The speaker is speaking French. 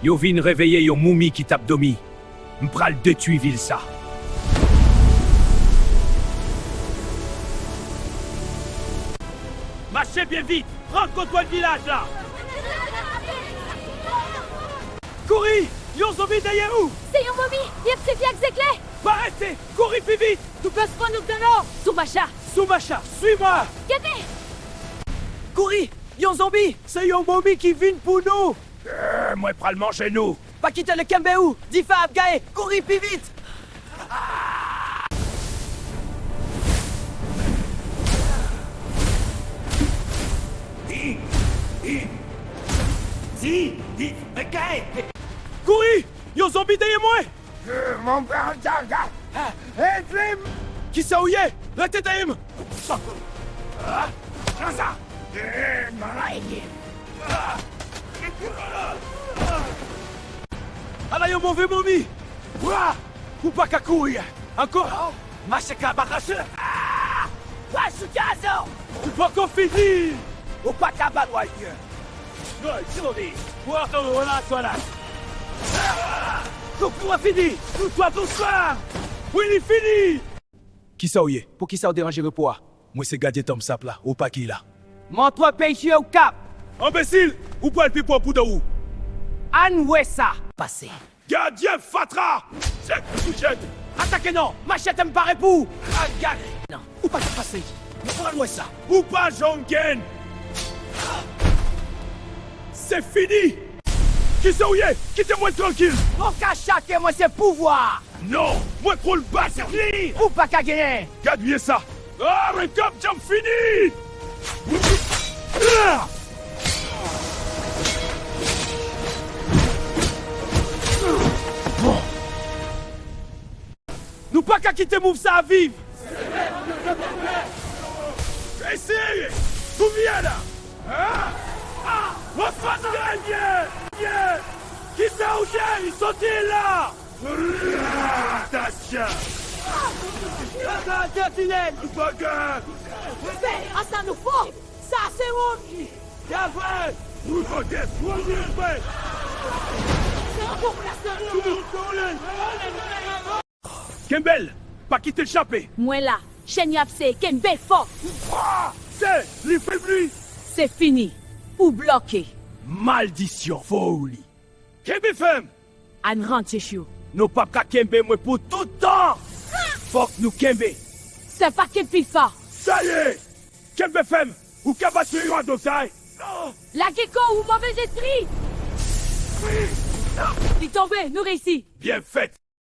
Yo vin réveiller yon moumi qui tape domi. M'pral détruire ville ça. Marchez bien vite. Rencontre-toi le village là. Courri! Yon zombie derrière où? C'est yon mommy! Yep, c'est bien Xekle! Pas arrêter! Courri plus vite! Tu peux se prendre nous dehors! Soumacha! Soumacha, suis-moi! Gâtez! Courri! Yon zombie! C'est yon mommy qui vient pour nous! Moi pral manger nous! Pas quitter le Kembéou! Difa Abgae! Courri plus vite! Courri! Yon zombie derrière moi! Mon père, aide-le! Qui ça ou yé? Restez derrière moi! Allez, yon mauvais mommy! Ouah! Ou pas qu'à courir! Encore! Macheka barache! Ou pas qu'on finit! Ou pas qu'à baloyer! Non, c'est bon dit! Ou attends, voilà, toi là! Coucou a fini! Nous toi bonsoir! Oui, il est fini! Qui ça ou yé? Pour qui ça ou déranger le poids? Moi c'est gardien Tom Sap là, ou pas qui là? Montre pêche au cap! Imbécile! Ou pas le pipo pour de où? Anwessa! Passé! Gardien Fatra! C'est que Attaquez non! Machette me paraît pour! Regarde! Non! Ou pas te passer! Prends-moi ça! Ou pas Jongen! C'est fini! Qui ça ou yé? Quittez-moi tranquille! Mon cacha que moi c'est pouvoir! Non! Moi trop le bas servir! Ou pas qu'à gagner! Garde bien ça! Ah, mais comme jump fini! Ah! Nous pas qu'à quitter Move ça à vivre! Essayez! Vous viens là! Hein? Ah! On fasse bien! Qui ça ou j'ai? Ils sont là! Attention! Bagarre! Ah, ça nous faut! Ça, c'est où? Y'a vrai! Vous regardez, Kembel! Pas quitter le chapé! Moi là, Chenyap c'est Ken Belfort! Ah! C'est! Les faiblis! C'est fini! Ou bloqué! Maldition! Folie! Kembe femme! An rentre chez chou! Nous pas qu'à Kembe moi pour tout le temps! Faut que nous Kembe! C'est pas Ken Pifa! Ça y est! Kembe femme! Ou qu'à battre un dossier! La gecko ou mauvais esprit! Il est tombé, nous réussit! Bien fait!